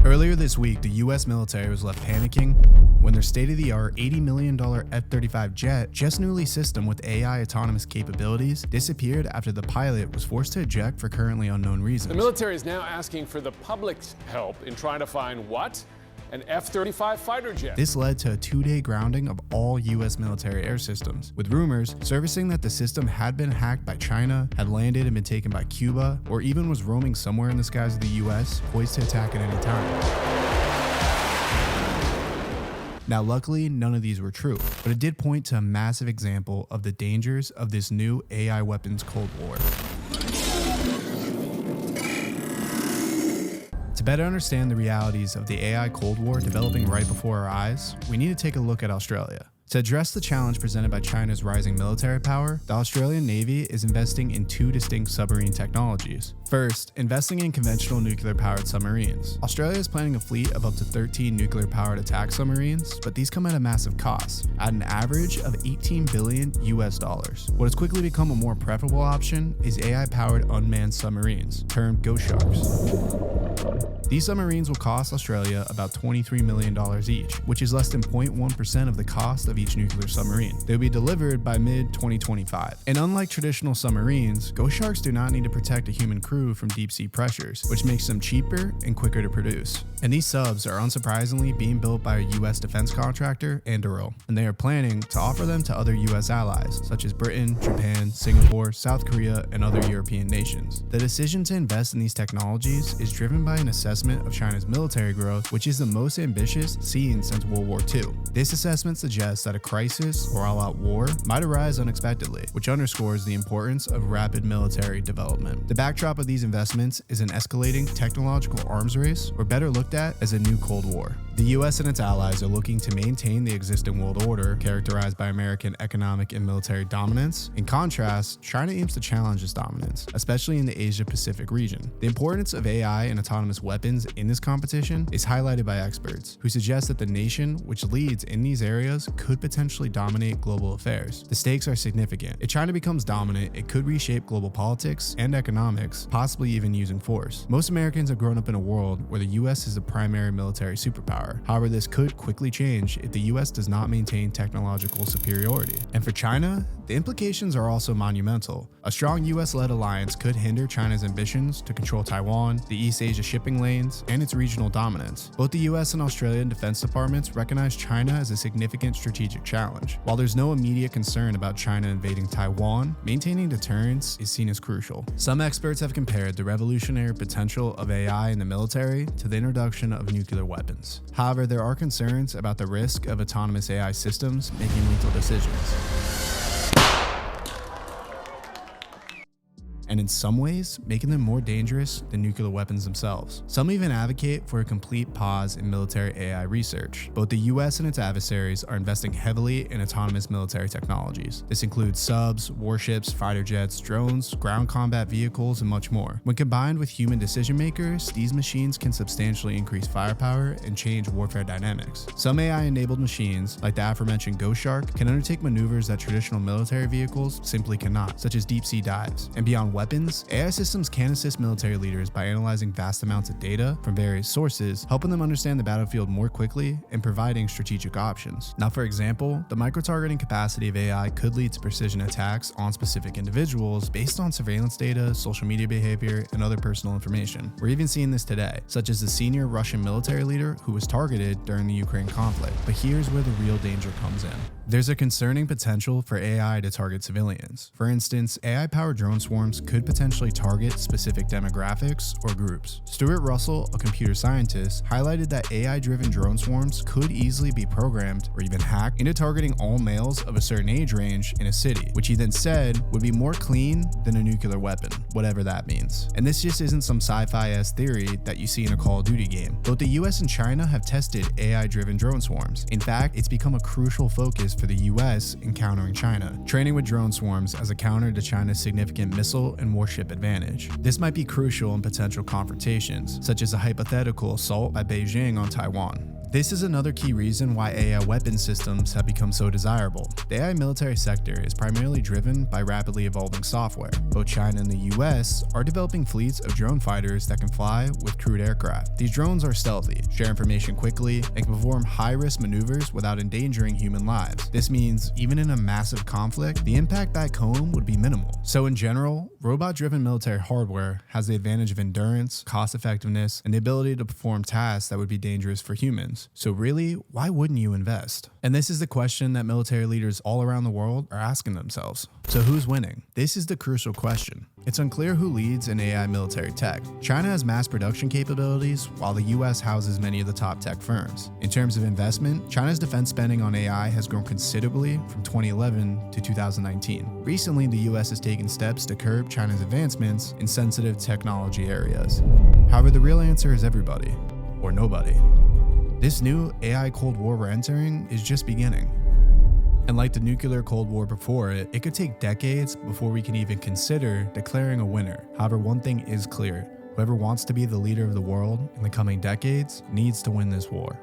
Earlier this week, the US military was left panicking when their state-of-the-art $80 million F-35 jet, just newly system with AI autonomous capabilities, disappeared after the pilot was forced to eject for currently unknown reasons. The military is now asking for the public's help in trying to find what? An F-35 fighter jet. This led to a 2-day grounding of all US military air systems, with rumors surfacing that the system had been hacked by China, had landed and been taken by Cuba, or even was roaming somewhere in the skies of the US, poised to attack at any time. Now, luckily, none of these were true, but it did point to a massive example of the dangers of this new AI weapons Cold War. To better understand the realities of the AI Cold War developing right before our eyes, we need to take a look at Australia. To address the challenge presented by China's rising military power, the Australian Navy is investing in 2 distinct submarine technologies. First, investing in conventional nuclear-powered submarines. Australia is planning a fleet of up to 13 nuclear-powered attack submarines, but these come at a massive cost, at an average of $18 billion US. What has quickly become a more preferable option is AI-powered unmanned submarines, termed Ghost Sharks. These submarines will cost Australia about $23 million each, which is less than 0.1% of the cost of each nuclear submarine. They'll be delivered by mid-2025. And unlike traditional submarines, Ghost Sharks do not need to protect a human crew from deep-sea pressures, which makes them cheaper and quicker to produce. And these subs are unsurprisingly being built by a US defense contractor, Anduril, and they are planning to offer them to other US allies, such as Britain, Japan, Singapore, South Korea, and other European nations. The decision to invest in these technologies is driven by an assessment of China's military growth, which is the most ambitious seen since World War II. This assessment suggests that a crisis or all-out war might arise unexpectedly, which underscores the importance of rapid military development. The backdrop of these investments is an escalating technological arms race, or better looked at as a new Cold War. The US and its allies are looking to maintain the existing world order, characterized by American economic and military dominance. In contrast, China aims to challenge this dominance, especially in the Asia-Pacific region. The importance of AI and autonomous weapons in this competition is highlighted by experts, who suggest that the nation which leads in these areas could potentially dominate global affairs. The stakes are significant. If China becomes dominant, it could reshape global politics and economics, possibly even using force. Most Americans have grown up in a world where the US is the primary military superpower. However, this could quickly change if the US does not maintain technological superiority. And for China, the implications are also monumental. A strong US-led alliance could hinder China's ambitions to control Taiwan, the East Asia shipping lanes, and its regional dominance. Both the US and Australian defense departments recognize China as a significant strategic challenge. While there's no immediate concern about China invading Taiwan, maintaining deterrence is seen as crucial. Some experts have compared the revolutionary potential of AI in the military to the introduction of nuclear weapons. However, there are concerns about the risk of autonomous AI systems making lethal decisions. And in some ways, making them more dangerous than nuclear weapons themselves. Some even advocate for a complete pause in military AI research. Both the US and its adversaries are investing heavily in autonomous military technologies. This includes subs, warships, fighter jets, drones, ground combat vehicles, and much more. When combined with human decision makers, these machines can substantially increase firepower and change warfare dynamics. Some AI-enabled machines, like the aforementioned Ghost Shark, can undertake maneuvers that traditional military vehicles simply cannot, such as deep-sea dives. And beyond weapons, AI systems can assist military leaders by analyzing vast amounts of data from various sources, helping them understand the battlefield more quickly and providing strategic options. Now, for example, the micro-targeting capacity of AI could lead to precision attacks on specific individuals based on surveillance data, social media behavior, and other personal information. We're even seeing this today, such as the senior Russian military leader who was targeted during the Ukraine conflict. But here's where the real danger comes in. There's a concerning potential for AI to target civilians. For instance, AI-powered drone swarms could potentially target specific demographics or groups. Stuart Russell, a computer scientist, highlighted that AI-driven drone swarms could easily be programmed or even hacked into targeting all males of a certain age range in a city, which he then said would be more clean than a nuclear weapon, whatever that means. And this just isn't some sci-fi-esque theory that you see in a Call of Duty game. Both the US and China have tested AI-driven drone swarms. In fact, it's become a crucial focus for the US in countering China, training with drone swarms as a counter to China's significant missile and warship advantage. This might be crucial in potential confrontations, such as a hypothetical assault by Beijing on Taiwan. This is another key reason why AI weapon systems have become so desirable. The AI military sector is primarily driven by rapidly evolving software. Both China and the US are developing fleets of drone fighters that can fly with crewed aircraft. These drones are stealthy, share information quickly, and can perform high-risk maneuvers without endangering human lives. This means even in a massive conflict, the impact back home would be minimal. So in general, robot-driven military hardware has the advantage of endurance, cost-effectiveness, and the ability to perform tasks that would be dangerous for humans. So really, why wouldn't you invest? And this is the question that military leaders all around the world are asking themselves. So who's winning? This is the crucial question. It's unclear who leads in AI military tech. China has mass production capabilities, while the US houses many of the top tech firms. In terms of investment, China's defense spending on AI has grown considerably from 2011 to 2019. Recently, the US has taken steps to curb China's advancements in sensitive technology areas. However, the real answer is everybody, or nobody. This new AI Cold War we're entering is just beginning. And like the nuclear Cold War before it, it could take decades before we can even consider declaring a winner. However, one thing is clear: whoever wants to be the leader of the world in the coming decades needs to win this war.